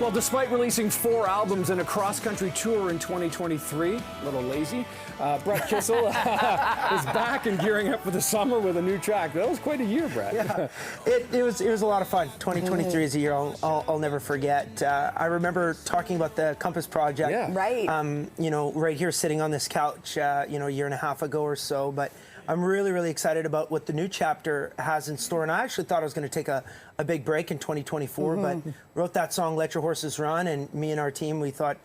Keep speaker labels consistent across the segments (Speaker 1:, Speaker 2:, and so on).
Speaker 1: Well, despite releasing 4 albums and a cross-country tour in 2023, a little lazy, Brett Kissel is back and gearing up for the summer with a new track. That was quite a year, Brett.
Speaker 2: Yeah, it was a lot of fun. 2023 is a year I'll never forget. I remember talking about the Compass Project.
Speaker 1: Yeah.
Speaker 3: Right.
Speaker 2: You know, right here sitting on this couch, you know, a year and a half ago or so. But I'm really, really excited about what the new chapter has in store. And I actually thought I was going to take a big break in 2024, but wrote that song, Let Your Horses Run, and me and our team, we thought,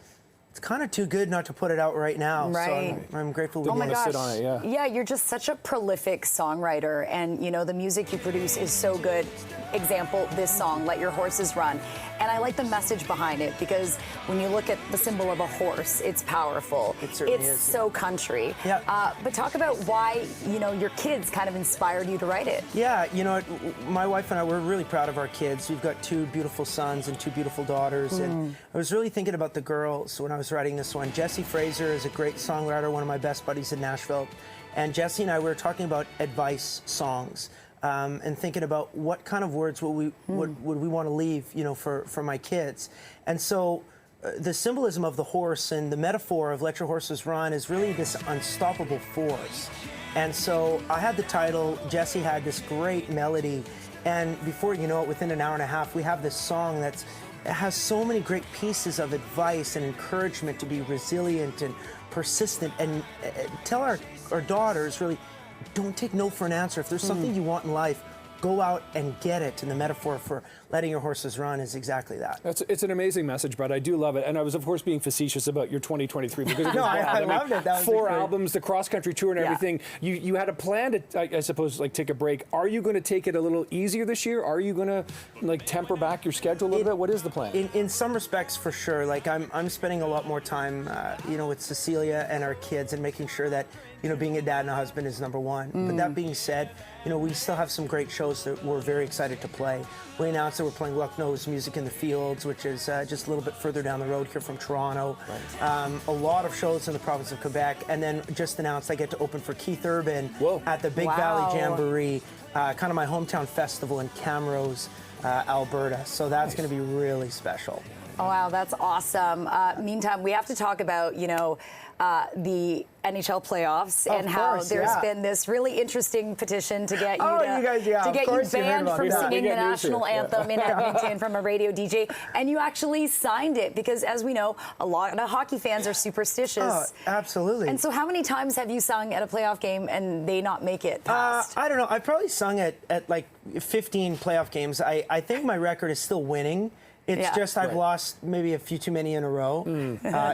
Speaker 2: it's kind of too good not to put it out right now.
Speaker 3: Right.
Speaker 2: So I'm grateful to
Speaker 3: Oh my gosh.
Speaker 1: sit on it, yeah.
Speaker 3: Yeah, you're just such a prolific songwriter, and you know the music you produce is so good. Example, this song, Let Your Horses Run. And I like the message behind it because when you look at the symbol of a horse, it's powerful.
Speaker 2: It certainly
Speaker 3: it's
Speaker 2: is.
Speaker 3: so country.
Speaker 2: Yeah.
Speaker 3: But talk about why, you know, your kids kind of inspired you to write it.
Speaker 2: Yeah, you know, my wife and I, we're really proud of our kids. We've got 2 beautiful sons and 2 beautiful daughters. And I was really thinking about the girls when I was writing this one. Jessie Fraser is a great songwriter, one of my best buddies in Nashville. And Jessie and I were talking about advice songs. And thinking about what kind of words would we want to leave, you know, for my kids. And so the symbolism of the horse and the metaphor of Let Your Horses Run is really this unstoppable force. And so I had the title, Jessie had this great melody, and before you know it, within an hour and a half, we have this song it has so many great pieces of advice and encouragement to be resilient and persistent, and tell our daughters, really, don't take no for an answer. If there's something you want in life, go out and get it. And the metaphor for letting your horses run is exactly that.
Speaker 1: It's an amazing message, Brett. I do love it. And I was, of course, being facetious about your 2023 because it was
Speaker 2: No, I loved it. That was
Speaker 1: 4
Speaker 2: great.
Speaker 1: albums, the cross-country tour and everything. You had a plan to, I suppose, like take a break. Are you going to take it a little easier this year? Are you going to like temper back your schedule a little bit? What is the plan?
Speaker 2: In some respects, for sure. Like I'm spending a lot more time, you know, with Cecilia and our kids and making sure that, you know, being a dad and a husband is number one. But that being said, you know, we still have some great shows that we're very excited to play. We announced that we're playing Lucknow's Music in the Fields, which is just a little bit further down the road here from Toronto. Right. A lot of shows in the province of Quebec, and then just announced I get to open for Keith Urban at the Big Valley Jamboree, kind of my hometown festival in Camrose, Alberta. So that's going to be really special.
Speaker 3: Oh, wow, that's awesome. Meantime, we have to talk about, you know, the NHL playoffs and how there's been this really interesting petition to get you banned from singing the national anthem in Edmonton from a radio DJ, and you actually signed it because, as we know, a lot of hockey fans are superstitious.
Speaker 2: Oh, absolutely.
Speaker 3: And so how many times have you sung at a playoff game and they not make it past?
Speaker 2: I don't know. I probably sung at like 15 playoff games. I think my record is still winning. It's just I've lost maybe a few too many in a row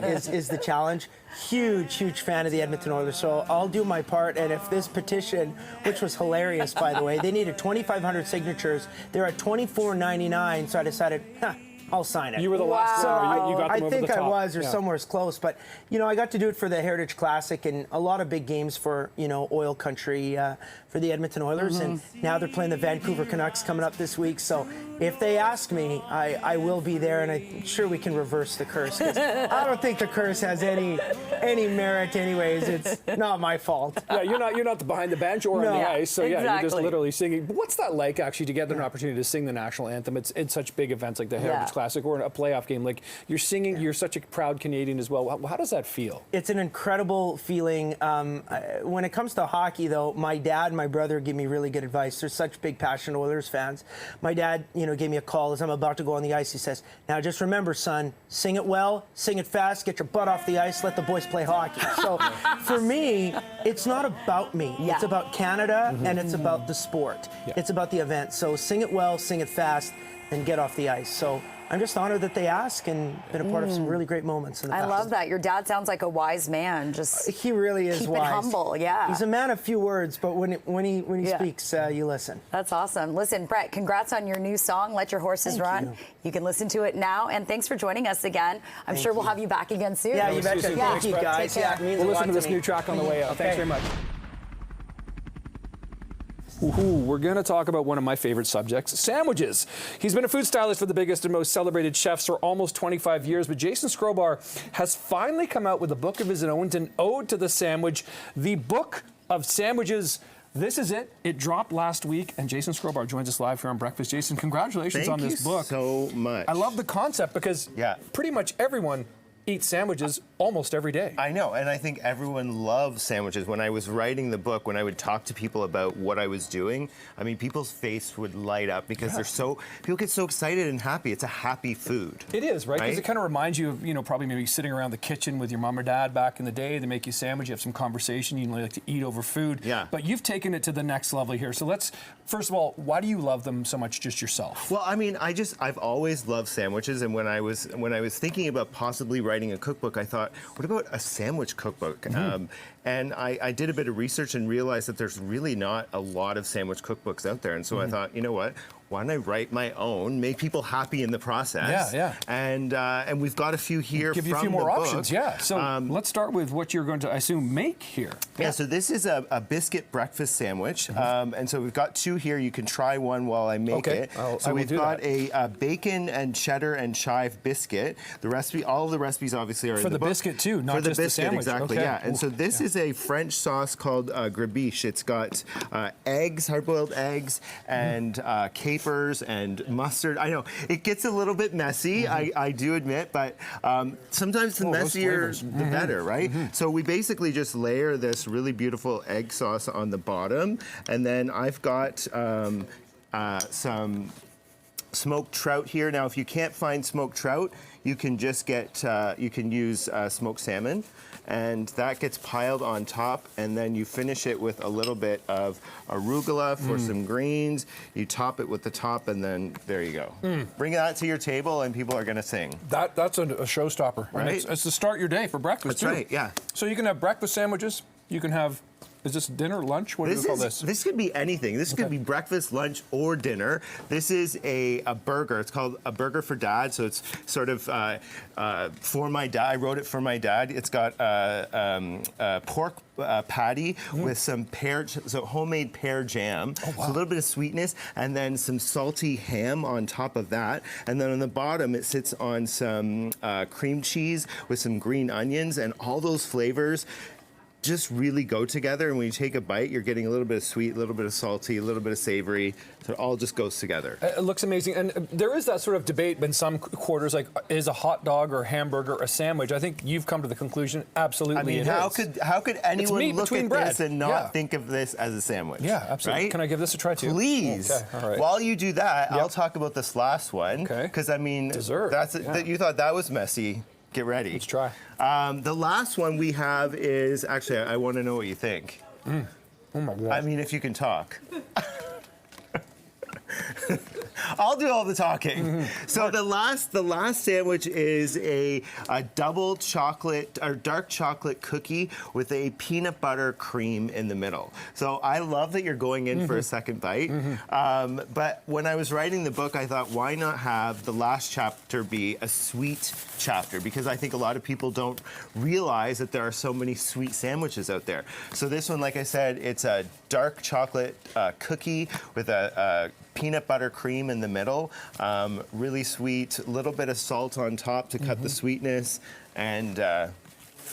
Speaker 2: is the challenge. Huge fan of the Edmonton Oilers, so I'll do my part. And if this petition, which was hilarious, by the way, they needed 2,500 signatures. They're at 24.99, so I decided, I'll sign it.
Speaker 1: You were the last one. You got them over the top.
Speaker 2: I think I was, or somewhere close. But, you know, I got to do it for the Heritage Classic and a lot of big games for, you know, oil country for the Edmonton Oilers. And now they're playing the Vancouver Canucks coming up this week. So if they ask me, I will be there, and I'm sure we can reverse the curse. 'Cause I don't think the curse has any merit anyways. It's not my fault.
Speaker 1: Yeah, you're not behind the bench or on the ice. So you're just literally singing. But what's that like, actually, to get an opportunity to sing the national anthem? It's in such big events like the Heritage Classic or a playoff game. Like, you're singing, you're such a proud Canadian as well. How does that feel?
Speaker 2: It's an incredible feeling. When it comes to hockey, though, my dad and my brother give me really good advice. They're such big, passionate Oilers fans. My dad, you know, gave me a call as I'm about to go on the ice. He says, "Now just remember, son, sing it well, sing it fast, get your butt off the ice, let the boys play hockey." So for me, it's not about me. It's about Canada, and it's about the sport. It's about the event. So sing it well, sing it fast, and get off the ice. So I'm just honored that they ask and been a part of some really great moments in the past.
Speaker 3: I love that. Your dad sounds like a wise man. Just
Speaker 2: he really is
Speaker 3: keep
Speaker 2: wise.
Speaker 3: It humble,
Speaker 2: He's a man of few words, but when he speaks, you listen.
Speaker 3: That's awesome. Listen, Brett, congrats on your new song, Let Your Horses Run. You can listen to it now, and thanks for joining us again. I'm sure we'll have you back again soon.
Speaker 2: Yeah, you betcha. Thank you, guys.
Speaker 1: We'll listen to this new track on the way out. Thanks very much. We're going to talk about one of my favorite subjects, sandwiches. He's been a food stylist for the biggest and most celebrated chefs for almost 25 years, but Jason Skrobar has finally come out with a book of his own, an ode to the sandwich, the Book of Sandwiches This is it. It dropped last week, and Jason Scrobar joins us live here on Breakfast. Jason, congratulations on this book.
Speaker 4: Thank you so much.
Speaker 1: I love the concept because pretty much everyone eat sandwiches almost every day.
Speaker 4: I know, and I think everyone loves sandwiches. When I was writing the book, when I would talk to people about what I was doing, I mean, people's face would light up because people get so excited and happy. It's a happy food.
Speaker 1: It is, right? Because it kind of reminds you of, probably maybe sitting around the kitchen with your mom or dad back in the day. They make you a sandwich, you have some conversation, you like to eat over food.
Speaker 4: Yeah.
Speaker 1: But you've taken it to the next level here. So let's, first of all, why do you love them so much just yourself?
Speaker 4: Well, I mean, I've always loved sandwiches, and when I was thinking about possibly writing a cookbook, I thought, what about a sandwich cookbook? And I did a bit of research and realized that there's really not a lot of sandwich cookbooks out there. And so I thought, you know what? Why don't I write my own, make people happy in the process?
Speaker 1: Yeah.
Speaker 4: And we've got a few here.
Speaker 1: Give you a few more options, yeah. So let's start with what you're going to, I assume, make here.
Speaker 4: Yeah, so this is a biscuit breakfast sandwich. And so we've got two here. You can try one while I make it. So we've got a bacon and cheddar and chive biscuit. The recipe, all of the recipes obviously are in the book.
Speaker 1: For the biscuit too, not just the sandwich.
Speaker 4: Exactly, yeah. And so this is a French sauce called grabiche. It's got eggs, hard-boiled eggs, and capers and mustard. I know it gets a little bit messy, I do admit, but sometimes the messier the better, right? So we basically just layer this really beautiful egg sauce on the bottom, and then I've got some smoked trout here. Now, if you can't find smoked trout, you can just get, you can use smoked salmon, and that gets piled on top, and then you finish it with a little bit of arugula for some greens. You top it with the top, and then there you go. Bring that to your table, and people are going to sing.
Speaker 1: That's a showstopper, right? It's to start your day for breakfast,
Speaker 4: That's right, yeah.
Speaker 1: So you can have breakfast sandwiches, you can have, is this dinner, lunch? What do you call this?
Speaker 4: This could be anything. This could be breakfast, lunch, or dinner. This is a burger. It's called a burger for dad. So it's sort of for my dad. I wrote it for my dad. It's got pork patty with some homemade pear jam. Oh, wow. So a little bit of sweetness, and then some salty ham on top of that. And then on the bottom, it sits on some cream cheese with some green onions, and all those flavors just really go together, and when you take a bite, you're getting a little bit of sweet, a little bit of salty, a little bit of savory, so it all just goes together.
Speaker 1: It looks amazing, and there is that sort of debate in some quarters, like, is a hot dog or hamburger a sandwich? I think you've come to the conclusion, absolutely. I mean,
Speaker 4: how could anyone look at this and not think of this as a sandwich?
Speaker 1: Yeah, absolutely. Right? Can I give this a try too?
Speaker 4: Please.
Speaker 1: Okay, all right.
Speaker 4: While you do that, I'll talk about this last one.
Speaker 1: Okay.
Speaker 4: Because I mean,
Speaker 1: dessert.
Speaker 4: You thought that was messy. Get ready.
Speaker 1: Let's try.
Speaker 4: The last one we have is, actually, I want to know what you think.
Speaker 1: Oh my God.
Speaker 4: I mean, if you can talk. I'll do all the talking. So the last sandwich is a double chocolate or dark chocolate cookie with a peanut butter cream in the middle. So I love that you're going in for a second bite. But when I was writing the book, I thought, why not have the last chapter be a sweet chapter? Because I think a lot of people don't realize that there are so many sweet sandwiches out there. So this one, like I said, it's a dark chocolate cookie with a peanut butter cream in the middle, really sweet, a little bit of salt on top to cut the sweetness, and there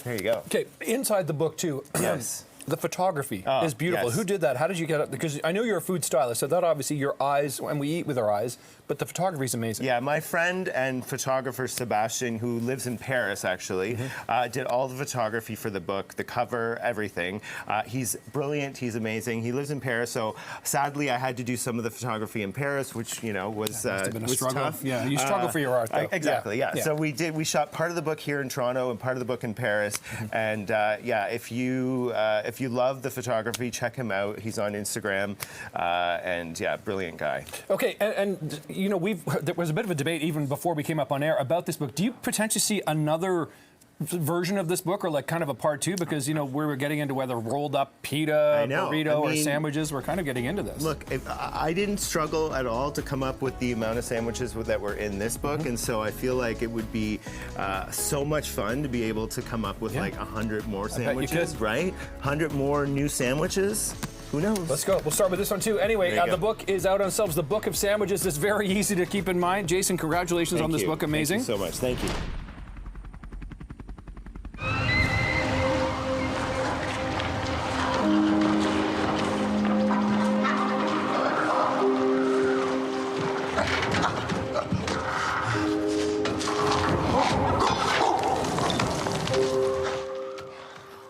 Speaker 4: you go.
Speaker 1: Okay, inside the book too.
Speaker 4: Yes.
Speaker 1: The photography is beautiful. Yes. Who did that? How did you get it? Because I know you're a food stylist, so that obviously your eyes, and we eat with our eyes, but the photography is amazing.
Speaker 4: Yeah, my friend and photographer Sebastian, who lives in Paris actually, did all the photography for the book, the cover, everything. He's brilliant, he's amazing. He lives in Paris, so sadly I had to do some of the photography in Paris, which, you know, was tough.
Speaker 1: Yeah, you struggle for your art, though.
Speaker 4: Exactly, yeah. So we shot part of the book here in Toronto and part of the book in Paris, and yeah, if you love the photography, check him out. He's on Instagram, and yeah, brilliant guy.
Speaker 1: Okay, and you know, there was a bit of a debate even before we came up on air about this book. Do you potentially see another version of this book, or like kind of a part two? Because, you know, we were getting into whether rolled up pita, burrito, or sandwiches. We're kind of getting into this.
Speaker 4: Look, I didn't struggle at all to come up with the amount of sandwiches that were in this book, and so I feel like it would be so much fun to be able to come up with like 100 more sandwiches, right? 100 more new sandwiches. Who knows?
Speaker 1: Let's go. We'll start with this one too. Anyway, the book is out on shelves. The Book of Sandwiches is very easy to keep in mind. Jason, congratulations on this book. Amazing.
Speaker 4: Thank you so much. Thank you.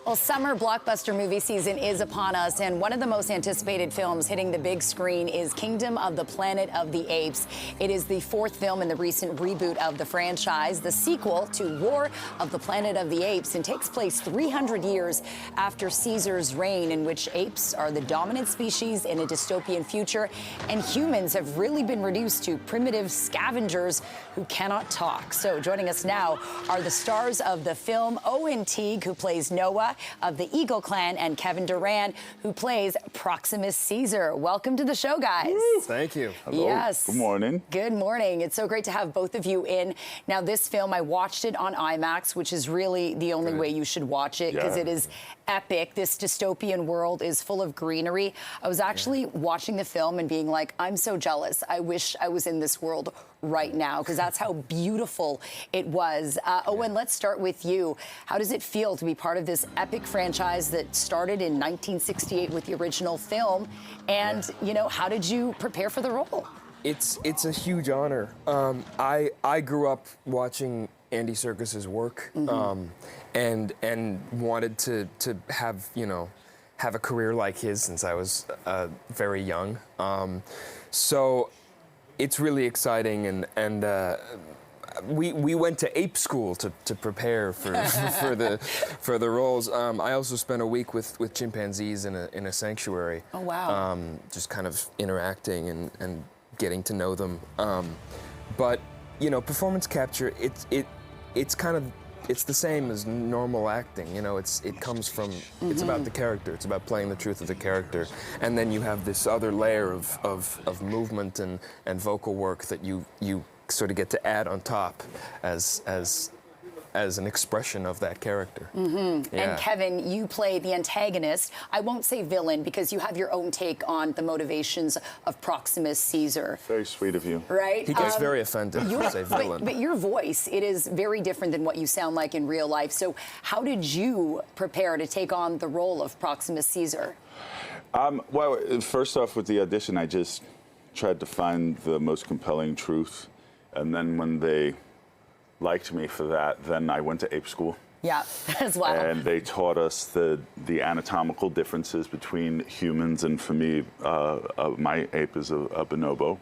Speaker 3: Well, summer blockbuster movie season is upon us, and one of the most anticipated films hitting the big screen is Kingdom of the Planet of the Apes. It is the fourth film in the recent reboot of the franchise, the sequel to War of the Planet of the Apes, and takes place 300 years after Caesar's reign, in which apes are the dominant species in a dystopian future, and humans have really been reduced to primitive scavengers who cannot talk. So joining us now are the stars of the film, Owen Teague, who plays Noah of the Eagle Clan, and Kevin Durand, who plays Proximus Caesar. Welcome to the show, guys.
Speaker 1: Woo, thank you.
Speaker 5: Hello.
Speaker 3: Yes.
Speaker 5: Good morning.
Speaker 3: Good morning. It's so great to have both of you in. Now, this film, I watched it on IMAX, which is really the only way you should watch it, because it is epic. This dystopian world is full of greenery. I was actually watching the film and being like, I'm so jealous. I wish I was in this world right now, because that's how beautiful it was. Owen, let's start with you. How does it feel to be part of this epic franchise that started in 1968 with the original film? And, you know, how did you prepare for the role?
Speaker 6: It's a huge honor. I grew up watching Andy Serkis's work, and wanted to have a career like his since I was very young. So it's really exciting, and we went to ape school to prepare for the roles. I also spent a week with chimpanzees in a sanctuary.
Speaker 3: Oh wow!
Speaker 6: Just kind of interacting and getting to know them. But performance capture, it's the same as normal acting. It comes from, it's about the character. It's about playing the truth of the character. And then you have this other layer of movement and vocal work that you sort of get to add on top as an expression of that character.
Speaker 3: And Kevin, you play the antagonist. I won't say villain, because you have your own take on the motivations of Proximus Caesar.
Speaker 5: Very sweet of you.
Speaker 3: Right?
Speaker 6: He gets very offended when I say villain.
Speaker 3: But your voice, it is very different than what you sound like in real life. So how did you prepare to take on the role of Proximus Caesar?
Speaker 5: Well, first off, with the audition, I just tried to find the most compelling truth. And then when they liked me for that, then I went to ape school.
Speaker 3: Yeah, as well.
Speaker 5: And they taught us the anatomical differences between humans, and for me, my ape is a bonobo.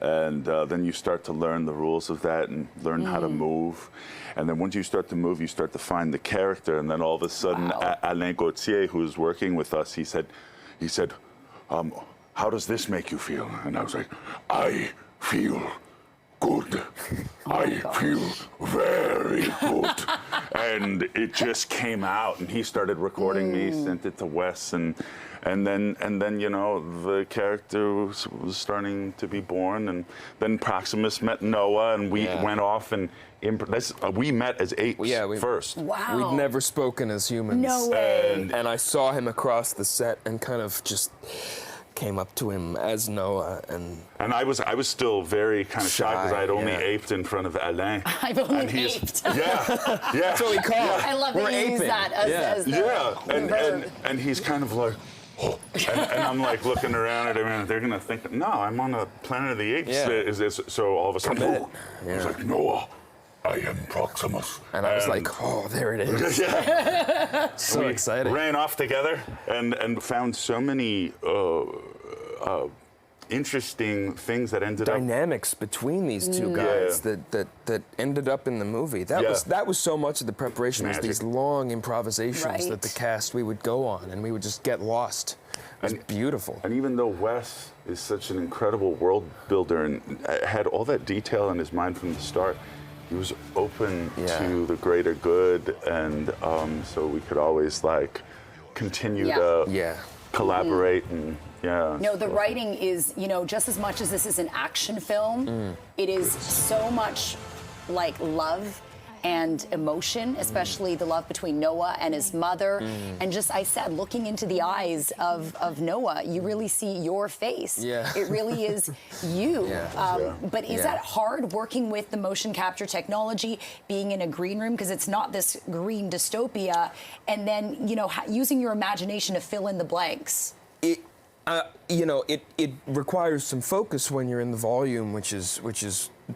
Speaker 5: And then you start to learn the rules of that and learn how to move. And then once you start to move, you start to find the character. And then all of a sudden, Alain Gauthier, who's working with us, he said, how does this make you feel? And I was like, I feel good. I feel very good. And it just came out, and he started recording me, sent it to Wes, and then the character was starting to be born, and then Proximus met Noah, and we went off and we met as apes first.
Speaker 3: Wow.
Speaker 6: We'd never spoken as humans.
Speaker 3: No way.
Speaker 6: And I saw him across the set and kind of just came up to him as Noah, and
Speaker 5: I was still very kind of shy because I had only
Speaker 6: yeah.
Speaker 5: aped in front of Alain.
Speaker 3: I've only aped.
Speaker 5: Yeah.
Speaker 6: That's what we call it.
Speaker 3: I love that you use that as the verb.
Speaker 5: And he's kind of like, oh. and I'm like looking around at him, and they're gonna think, no, I'm on the Planet of the Apes.
Speaker 6: Yeah.
Speaker 5: Is this? So all of a sudden,
Speaker 6: Yeah.
Speaker 5: I was like, Noah, I am Proximus.
Speaker 6: And I was like, oh, there it is. So
Speaker 5: we
Speaker 6: excited.
Speaker 5: Ran off together and found so many interesting things that ended
Speaker 6: dynamics between these two guys that ended up in the movie. That was so much of the preparation, was these long improvisations that the cast we would go on, and we would just get lost. It was beautiful.
Speaker 5: And even though Wes is such an incredible world builder and had all that detail in his mind from the start, he was open to the greater good, and so we could always continue to collaborate and
Speaker 3: No, the writing is, just as much as this is an action film, it is so much like love and emotion, especially the love between Noah and his mother. And just, I said, looking into the eyes of Noah, you really see your face.
Speaker 6: Yeah.
Speaker 3: It really is you. But is that hard, working with the motion capture technology, being in a green room, because it's not this green dystopia, and then, using your imagination to fill in the blanks?
Speaker 6: You know, it requires some focus when you're in the volume, which is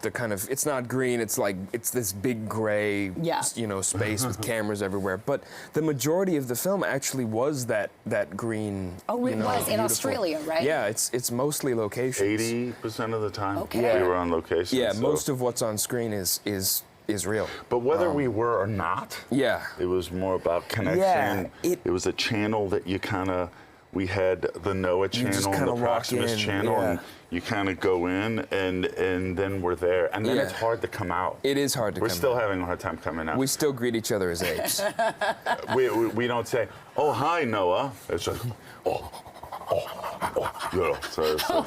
Speaker 6: the kind of, it's not green, it's like, it's this big gray, you know, space with cameras everywhere. But the majority of the film actually was that green.
Speaker 3: Oh, it was in Australia, right?
Speaker 6: Yeah, it's mostly locations.
Speaker 5: 80% of the time we were on location.
Speaker 6: Yeah, so most of what's on screen is real.
Speaker 5: But whether we were or not, it was more about connection. It was a channel that you kind of, we had the NOAA channel and the Proximus channel, and you kind of go in, and then we're there, and then it's hard to come out.
Speaker 6: It is hard to come out.
Speaker 5: We're still having a hard time coming out.
Speaker 6: We still greet each other as apes.
Speaker 5: we don't say, oh, hi, Noah. It's just,
Speaker 3: oh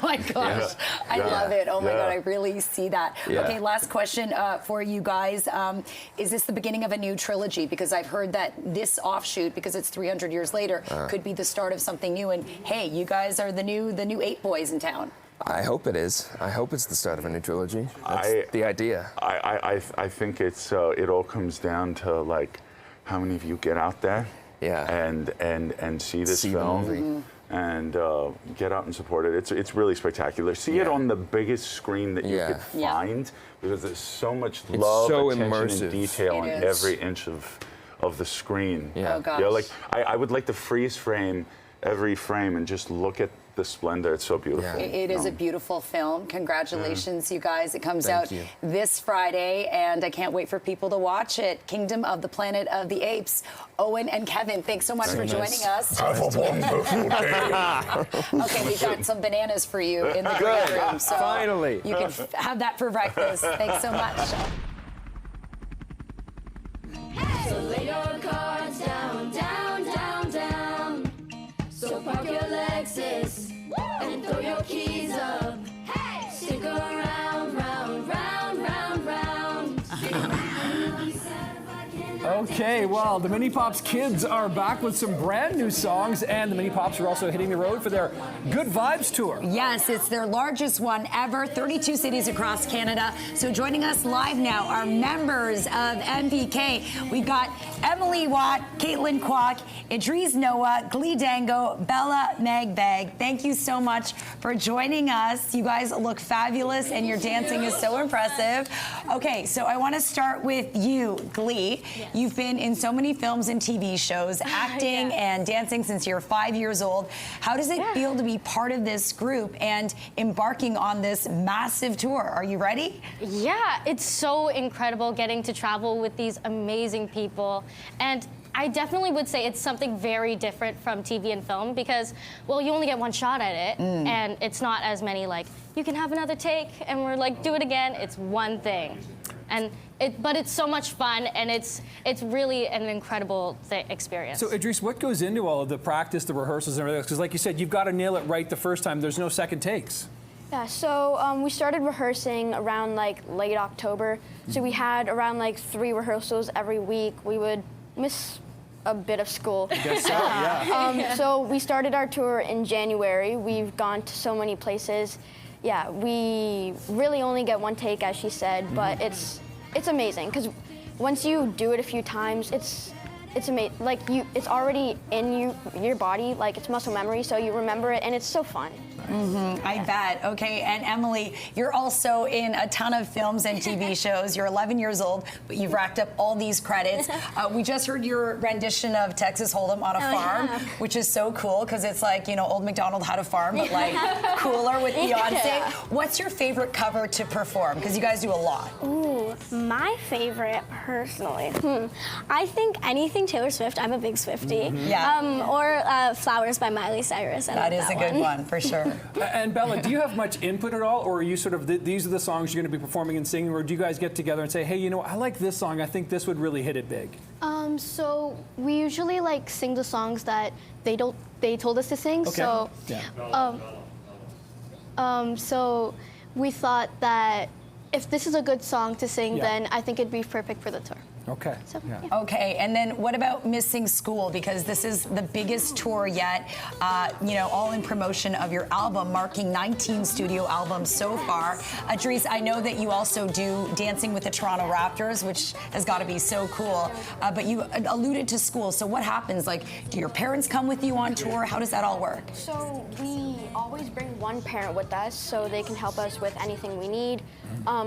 Speaker 3: my gosh, I love it. Oh my God, I really see that. Okay, last question for you guys. Is this the beginning of a new trilogy? Because I've heard that this offshoot, because it's 300 years later, could be the start of something new. And hey, you guys are the new Ape boys in town.
Speaker 6: I hope it is. I hope it's the start of a new trilogy. That's the idea.
Speaker 5: I think it's it all comes down to like how many of you get out there and see this film. And get out and support it. It's really spectacular. See it on the biggest screen that you could find, because there's so much love, attention,
Speaker 6: immersive.
Speaker 5: And detail on every inch of the screen.
Speaker 3: Oh gosh.
Speaker 5: You know, like I would like to freeze frame every frame and just look at the splendor. It's so beautiful.
Speaker 3: It is a beautiful film. Congratulations, you guys. It comes out this Friday, and I can't wait for people to watch it. Kingdom of the Planet of the Apes. Owen and Kevin, thanks so much for joining us.
Speaker 5: Have a wonderful day.
Speaker 3: Okay, we've got some bananas for you in the green room. So
Speaker 6: finally.
Speaker 3: You can have that for breakfast. Thanks so much.
Speaker 7: So lay your cards down, down, down, down. So park your Lexus and throw your keys up. Hey! Stick around, round, round, round, round.
Speaker 1: Okay, well, the Mini Pops kids are back with some brand new songs, and the Mini Pops are also hitting the road for their Good Vibes tour.
Speaker 3: Yes, it's their largest one ever, 32 cities across Canada. So joining us live now are members of MPK. We've got Emily Watt, Caitlin Kwok, Idris Noah, Glee Dango, Bella Magbag. Thank you so much for joining us. You guys look fabulous, and your dancing is so impressive. Okay, so I want to start with you, Glee. Yes. You've been in so many films and TV shows, acting and dancing since you're 5 years old. How does it feel to be part of this group and embarking on this massive tour? Are you ready?
Speaker 8: Yeah, it's so incredible getting to travel with these amazing people. And I definitely would say it's something very different from TV and film because, well, you only get one shot at it, and it's not as many like, you can have another take, and we're like, do it again. It's one thing. But it's so much fun, and it's really an incredible experience.
Speaker 1: So, Idris, what goes into all of the practice, the rehearsals, and everything? Because, like you said, you've got to nail it right the first time. There's no second takes.
Speaker 9: Yeah, so we started rehearsing around like late October. So we had around like 3 rehearsals every week. We would miss a bit of school.
Speaker 1: I guess so, yeah.
Speaker 9: So we started our tour in January. We've gone to so many places. Yeah, we really only get one take, as she said, but it's amazing because once you do it a few times, it's amazing. Like it's already in your body, like it's muscle memory, so you remember it, and it's so fun.
Speaker 3: I bet. Okay, and Emily, you're also in a ton of films and TV shows. You're 11 years old, but you've racked up all these credits. We just heard your rendition of Texas Hold'em on a farm, which is so cool because it's like, you know, Old MacDonald had a farm, but like cooler with Beyonce. What's your favorite cover to perform? Because you guys do a lot.
Speaker 10: Ooh, my favorite, personally. I think anything Taylor Swift. I'm a big Swiftie. Or Flowers by Miley Cyrus.
Speaker 3: That is a good one, for sure.
Speaker 1: And Bella, do you have much input at all, or are you sort of, these are the songs you're going to be performing and singing, or do you guys get together and say, hey, you know, I like this song, I think this would really hit it big?
Speaker 10: So we usually like sing the songs that they told us to sing.
Speaker 1: Okay.
Speaker 10: So, so we thought that if this is a good song to sing, then I think it'd be perfect for the tour.
Speaker 1: Okay.
Speaker 3: So, yeah. Okay, and then what about missing school? Because this is the biggest tour yet, you know, all in promotion of your album, marking 19 studio albums so far. Dries, I know that you also do Dancing with the Toronto Raptors, which has got to be so cool, but you alluded to school, so what happens? Like, do your parents come with you on tour? How does that all work?
Speaker 9: So we always bring one parent with us so they can help us with anything we need.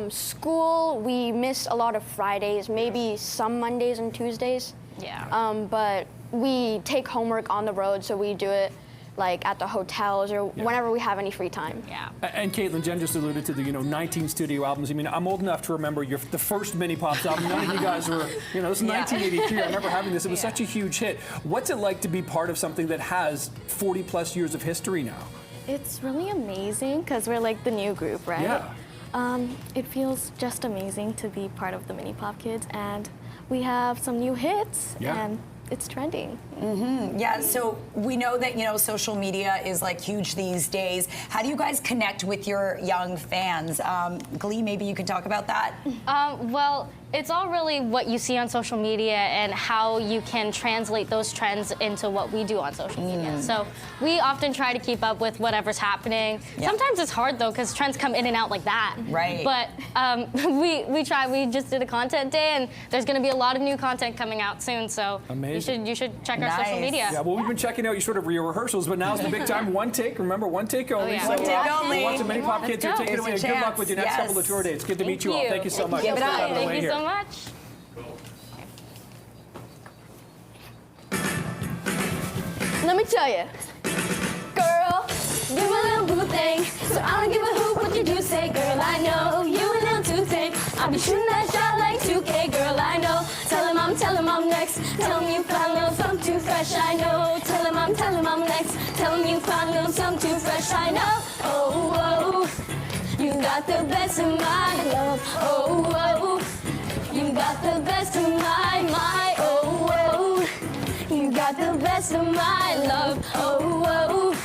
Speaker 9: School, we miss a lot of Fridays, maybe some Mondays and Tuesdays.
Speaker 8: Yeah.
Speaker 9: But we take homework on the road, so we do it like at the hotels or whenever we have any free time.
Speaker 8: Yeah.
Speaker 1: And Caitlin, Jen just alluded to the 19 studio albums. I mean, I'm old enough to remember the first Mini Pops album. None of you guys were, this is 1983. I remember having this. It was such a huge hit. What's it like to be part of something that has 40 plus years of history now?
Speaker 11: It's really amazing because we're like the new group, right?
Speaker 1: Yeah.
Speaker 11: It feels just amazing to be part of the Mini Pop Kids, and we have some new hits, and it's trending.
Speaker 3: Mm-hmm. Yeah, so we know that, social media is like huge these days. How do you guys connect with your young fans? Glee, maybe you can talk about that?
Speaker 8: Well, it's all really what you see on social media and how you can translate those trends into what we do on social media. So we often try to keep up with whatever's happening. Yeah. Sometimes it's hard though, because trends come in and out like that.
Speaker 3: Right.
Speaker 8: But we try. We just did a content day, and there's going to be a lot of new content coming out soon. So you should check our social media.
Speaker 1: Yeah, well, we've been checking out your your rehearsals, but now's the big time. One take. Remember, one take only.
Speaker 8: Oh, yeah.
Speaker 1: So,
Speaker 3: one take only.
Speaker 1: We want some Mini Pop Kids here. Take it away. Good luck with your next couple of tour dates. Good to meet you all. Thank you so much.
Speaker 3: Give it up.
Speaker 8: Thank you so much.
Speaker 9: Let me tell you, girl, do a little boo thing, so I don't give a hoot what you do say, girl, I know you a little too tame. I'll be shooting that shot like 2K, girl, I know. Tell him I'm next. Tell him you found a little something too fresh, I know. Tell him I'm next. Tell him you found a little something too fresh, I know. Oh, oh, you got the best of my love. Oh, oh, you got the best of my, oh, oh. You got the best of my love, oh, oh.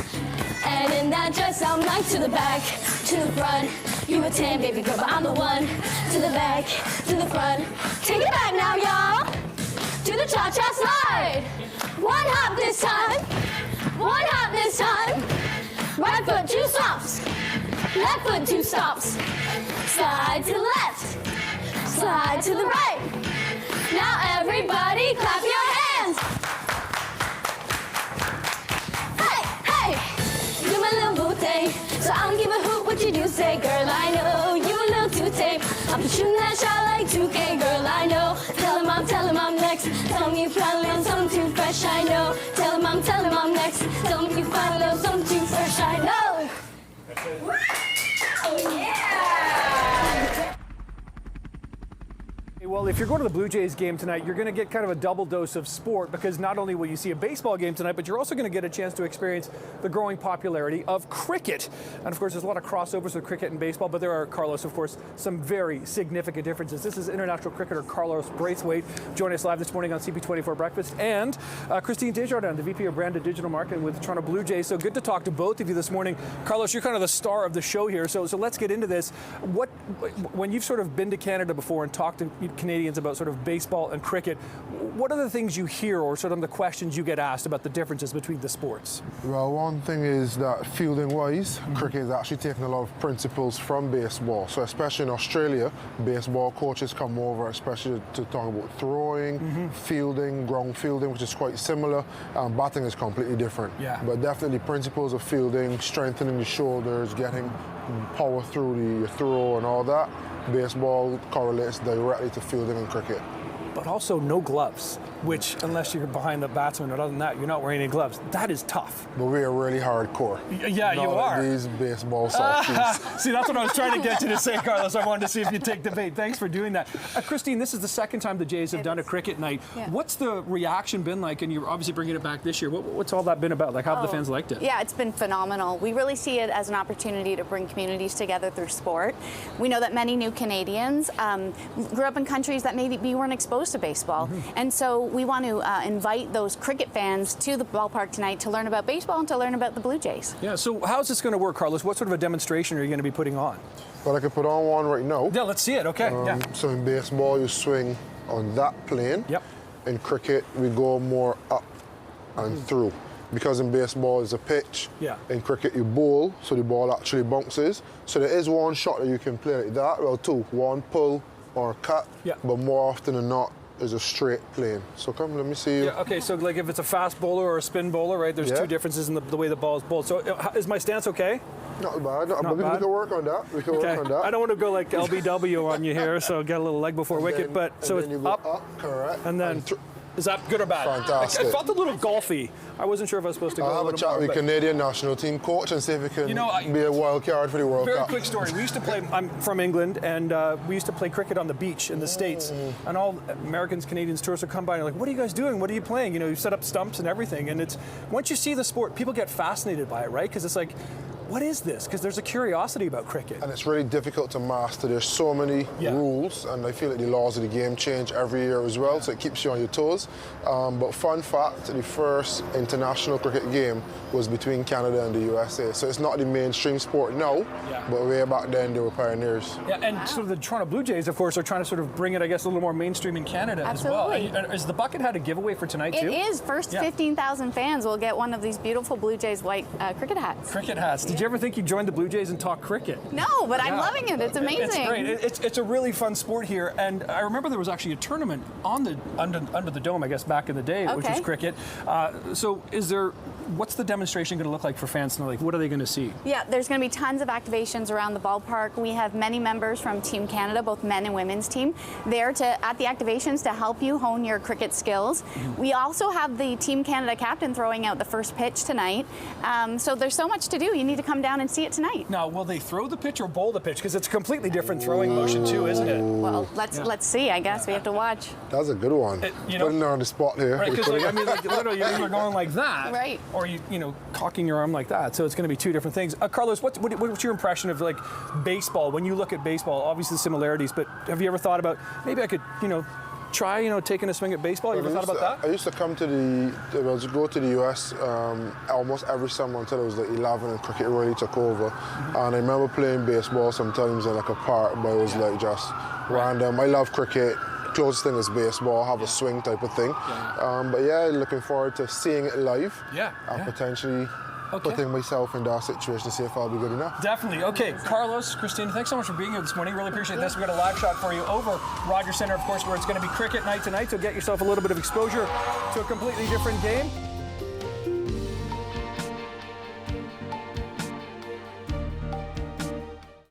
Speaker 9: And in that dress, I'm like to the back, to the front. You a 10, baby girl, but I'm the one. To the back, to the front. Take it back now, y'all. To the cha-cha slide. One hop this time. One hop this time. Right foot, 2 stomps. Left foot, 2 stomps. Slide to the left. Slide to the right. Now everybody clap your hands. You my little boo thing, so I don't give a hoot what you do say, girl, I know you a little too tame. I'll be shooting that shot like 2K, girl, I know. Tell him I'm next. Tell him you found a little something too fresh, I know. Tell him I'm next. Tell him you found a little something too fresh, I know. Oh, yeah!
Speaker 1: Well, if you're going to the Blue Jays game tonight, you're going to get kind of a double dose of sport, because not only will you see a baseball game tonight, but you're also going to get a chance to experience the growing popularity of cricket. And of course, there's a lot of crossovers with cricket and baseball, but there are, Carlos, of course, some very significant differences. This is international cricketer Carlos Braithwaite joining us live this morning on CP24 Breakfast, and Christine Desjardins, the VP of Brand and Digital Marketing with Toronto Blue Jays. So good to talk to both of you this morning. Carlos, you're kind of the star of the show here, so let's get into this. When you've sort of been to Canada before and talked to Canadians about sort of baseball and cricket, what are the things you hear or sort of the questions you get asked about the differences between the sports?
Speaker 12: Well, one thing is that fielding-wise, cricket is actually taking a lot of principles from baseball. So especially in Australia, baseball coaches come over especially to talk about throwing, fielding, ground fielding, which is quite similar. Batting is completely different.
Speaker 1: Yeah.
Speaker 12: But definitely principles of fielding, strengthening the shoulders, getting power through the throw and all that. Baseball correlates directly to fielding and cricket.
Speaker 1: But also no gloves, which, unless you're behind the batsman, or other than that, you're not wearing any gloves. That is tough.
Speaker 12: But we are really hardcore.
Speaker 1: Yeah, you are.
Speaker 12: Not these baseball softies.
Speaker 1: See, that's what I was trying to get you to say, Carlos. I wanted to see if you'd take the bait. Thanks for doing that. Christine, this is the second time the Jays have done a cricket night. Yeah. What's the reaction been like? And you're obviously bringing it back this year. What's all that been about? Like, how have the fans liked it?
Speaker 13: Yeah, it's been phenomenal. We really see it as an opportunity to bring communities together through sport. We know that many new Canadians grew up in countries that maybe weren't exposed to baseball. And so we want to invite those cricket fans to the ballpark tonight to learn about baseball and to learn about the Blue Jays.
Speaker 1: Yeah, so how's this going to work, Carlos? What sort of a demonstration are you going to be putting on?
Speaker 12: Well, I could put on one right now.
Speaker 1: Yeah, let's see it. Okay.
Speaker 12: So in baseball, you swing on that plane.
Speaker 1: Yep.
Speaker 12: In cricket, we go more up and through. Because in baseball, it's a pitch.
Speaker 1: Yeah.
Speaker 12: In cricket, you bowl, so the ball actually bounces. So there is one shot that you can play like that. Well, two. One pull or cut.
Speaker 1: Yeah.
Speaker 12: But more often than not, is a straight plane. So come, let me see you.
Speaker 1: Yeah, okay, so like if it's a fast bowler or a spin bowler, right, there's two differences in the way the ball is bowled. So is my stance okay?
Speaker 12: Not bad, but we can work on that. We can work on that.
Speaker 1: I don't want to go like LBW on you here, so get a little leg before wicket, but so it's up,
Speaker 12: correct.
Speaker 1: And then is that good or bad?
Speaker 12: Fantastic.
Speaker 1: I felt a little golfy. I wasn't sure if I was supposed to go.
Speaker 12: I'll have a chat with the Canadian national team coach and see if we can be a wild card for the World Cup.
Speaker 1: Very quick story. We used to play, I'm from England, and we used to play cricket on the beach in the States. And all Americans, Canadians, tourists would come by and like, what are you guys doing? What are you playing? You know, you set up stumps and everything. And it's, once you see the sport, people get fascinated by it, right? Because it's like, what is this? Because there's a curiosity about cricket.
Speaker 12: And it's really difficult to master. There's so many rules, and I feel like the laws of the game change every year as well, so it keeps you on your toes. But fun fact, the first international cricket game was between Canada and the USA. So it's not the mainstream sport now, but way back then they were pioneers.
Speaker 1: Yeah, and sort of the Toronto Blue Jays, of course, are trying to sort of bring it, I guess, a little more mainstream in Canada as well. Is the Bucket Hat a giveaway for tonight, too?
Speaker 13: It is. First 15,000 fans will get one of these beautiful Blue Jays white cricket hats.
Speaker 1: Cricket hats. Did you ever think you'd join the Blue Jays and talk cricket?
Speaker 13: No, but I'm loving it. It's amazing.
Speaker 1: It's great. It's a really fun sport here, and I remember there was actually a tournament on the under the dome, I guess, back in the day, which was cricket. So what's the demonstration going to look like for fans tonight? Like, what are they going to see?
Speaker 13: Yeah, there's going to be tons of activations around the ballpark. We have many members from Team Canada, both men and women's team, there at the activations to help you hone your cricket skills. We also have the Team Canada captain throwing out the first pitch tonight. So there's so much to do. You need to come down and see it tonight.
Speaker 1: Now, will they throw the pitch or bowl the pitch? Because it's a completely different throwing motion too, isn't it?
Speaker 13: Well, let's see. I guess we have to watch.
Speaker 12: That's a good one. Putting her on the spot here.
Speaker 1: Right, because I mean, like, literally, you're either going like that,
Speaker 13: right,
Speaker 1: or you cocking your arm like that. So it's going to be two different things. Carlos, what's your impression of like baseball? When you look at baseball, obviously the similarities, but have you ever thought about maybe I could, try, taking a swing at baseball? You ever thought about that?
Speaker 12: I used to come to go to the US almost every summer until I was like 11 and cricket really took over. And I remember playing baseball sometimes in like a park, but it was like just random. I love cricket. Closest thing is baseball, have a swing type of thing. But yeah, looking forward to seeing it live and potentially putting myself in that situation to see if I'll be good enough.
Speaker 1: Definitely. Okay, Carlos, Christine, thanks so much for being here this morning. Really appreciate this. We've got a live shot for you over Rogers Centre, of course, where it's going to be cricket night tonight, so get yourself a little bit of exposure to a completely different game.